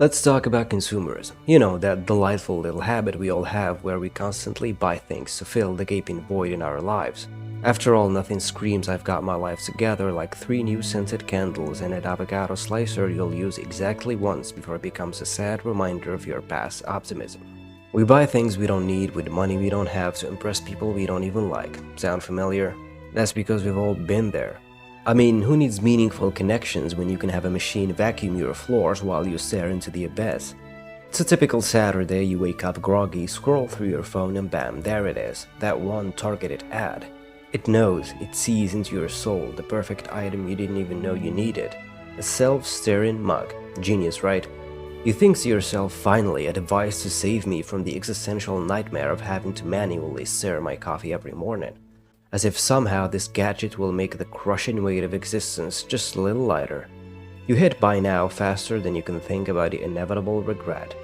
Let's talk about consumerism. You know, that delightful little habit we all have where we constantly buy things to fill the gaping void in our lives. After all, nothing screams I've got my life together like 3 new scented candles and an avocado slicer you'll use exactly once before it becomes a sad reminder of your past optimism. We buy things we don't need with money we don't have to impress people we don't even like. Sound familiar? That's because we've all been there. I mean, who needs meaningful connections when you can have a machine vacuum your floors while you stare into the abyss? It's a typical Saturday, you wake up groggy, scroll through your phone and bam, there it is, that one targeted ad. It knows, it sees into your soul, the perfect item you didn't even know you needed. A self-stirring mug. Genius, right? You think to yourself, finally, a device to save me from the existential nightmare of having to manually stir my coffee every morning. As if somehow this gadget will make the crushing weight of existence just a little lighter. You hit buy now faster than you can think about the inevitable regret.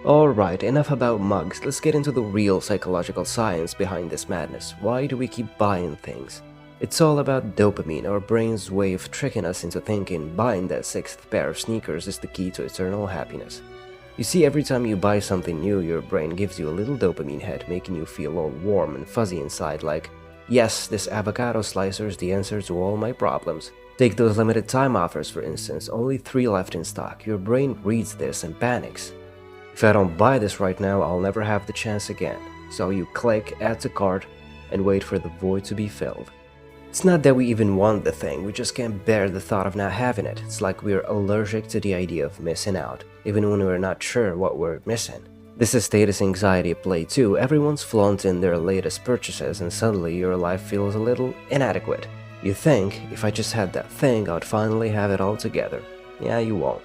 Alright, enough about mugs, let's get into the real psychological science behind this madness. Why do we keep buying things? It's all about dopamine, our brain's way of tricking us into thinking buying that 6th pair of sneakers is the key to eternal happiness. You see, every time you buy something new, your brain gives you a little dopamine hit, making you feel all warm and fuzzy inside like, yes, this avocado slicer is the answer to all my problems. Take those limited time offers for instance, only 3 left in stock. Your brain reads this and panics. If I don't buy this right now, I'll never have the chance again. So you click add to cart and wait for the void to be filled. It's not that we even want the thing, we just can't bear the thought of not having it. It's like we're allergic to the idea of missing out, even when we're not sure what we're missing. This is status anxiety at play too. Everyone's flaunting their latest purchases and suddenly your life feels a little inadequate. You think, if I just had that thing, I'd finally have it all together. Yeah, you won't.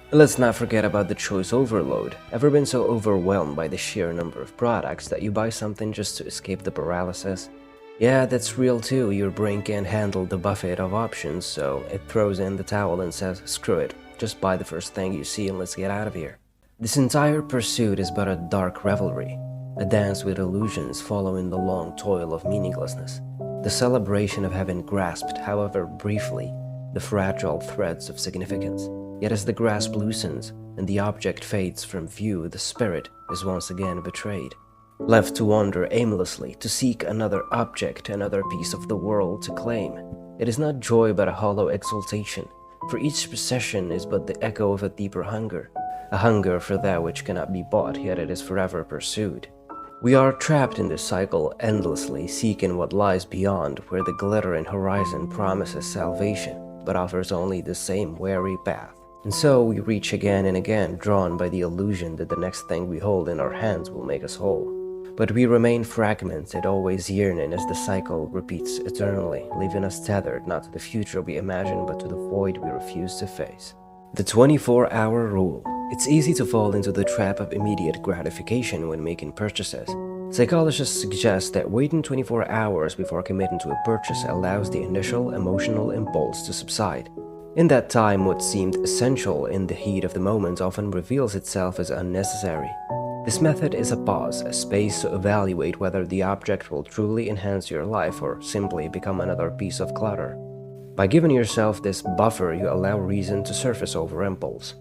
And let's not forget about the choice overload. Ever been so overwhelmed by the sheer number of products that you buy something just to escape the paralysis? Yeah, that's real too. Your brain can't handle the buffet of options, so it throws in the towel and says, screw it, just buy the first thing you see and let's get out of here. This entire pursuit is but a dark revelry, a dance with illusions following the long toil of meaninglessness, the celebration of having grasped, however briefly, the fragile threads of significance. Yet as the grasp loosens and the object fades from view, the spirit is once again betrayed. Left to wander aimlessly, to seek another object, another piece of the world to claim. It is not joy but a hollow exultation, for each possession is but the echo of a deeper hunger. A hunger for that which cannot be bought, yet it is forever pursued. We are trapped in this cycle, endlessly seeking what lies beyond, where the glittering horizon promises salvation, but offers only the same weary path. And so we reach again and again, drawn by the illusion that the next thing we hold in our hands will make us whole. But we remain fragmented, always yearning as the cycle repeats eternally, leaving us tethered not to the future we imagine but to the void we refuse to face. The 24-hour rule. It's easy to fall into the trap of immediate gratification when making purchases. Psychologists suggest that waiting 24 hours before committing to a purchase allows the initial emotional impulse to subside. In that time, what seemed essential in the heat of the moment often reveals itself as unnecessary. This method is a pause, a space to evaluate whether the object will truly enhance your life or simply become another piece of clutter. By giving yourself this buffer, you allow reason to surface over impulse.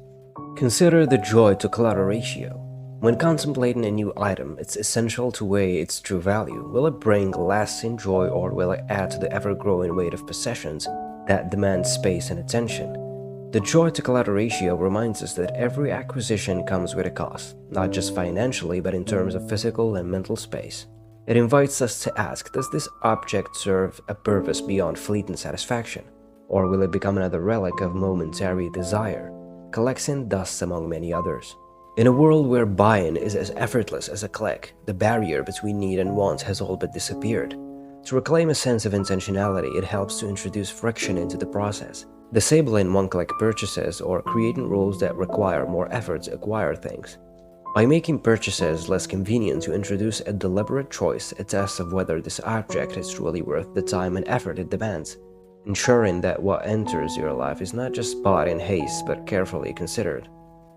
Consider the joy to clutter ratio. When contemplating a new item, it's essential to weigh its true value. Will it bring lasting joy or will it add to the ever-growing weight of possessions that demand space and attention? The joy to clutter ratio reminds us that every acquisition comes with a cost, not just financially but in terms of physical and mental space. It invites us to ask, does this object serve a purpose beyond fleeting satisfaction? Or will it become another relic of momentary desire, collecting dust among many others? In a world where buying is as effortless as a click, the barrier between need and want has all but disappeared. To reclaim a sense of intentionality, it helps to introduce friction into the process, disabling one-click purchases or creating rules that require more effort to acquire things. By making purchases less convenient, you introduce a deliberate choice, a test of whether this object is truly worth the time and effort it demands, ensuring that what enters your life is not just bought in haste but carefully considered.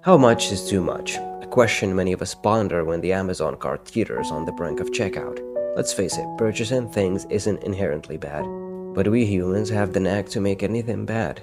How much is too much? A question many of us ponder when the Amazon cart teeters on the brink of checkout. Let's face it, purchasing things isn't inherently bad, but we humans have the knack to make anything bad.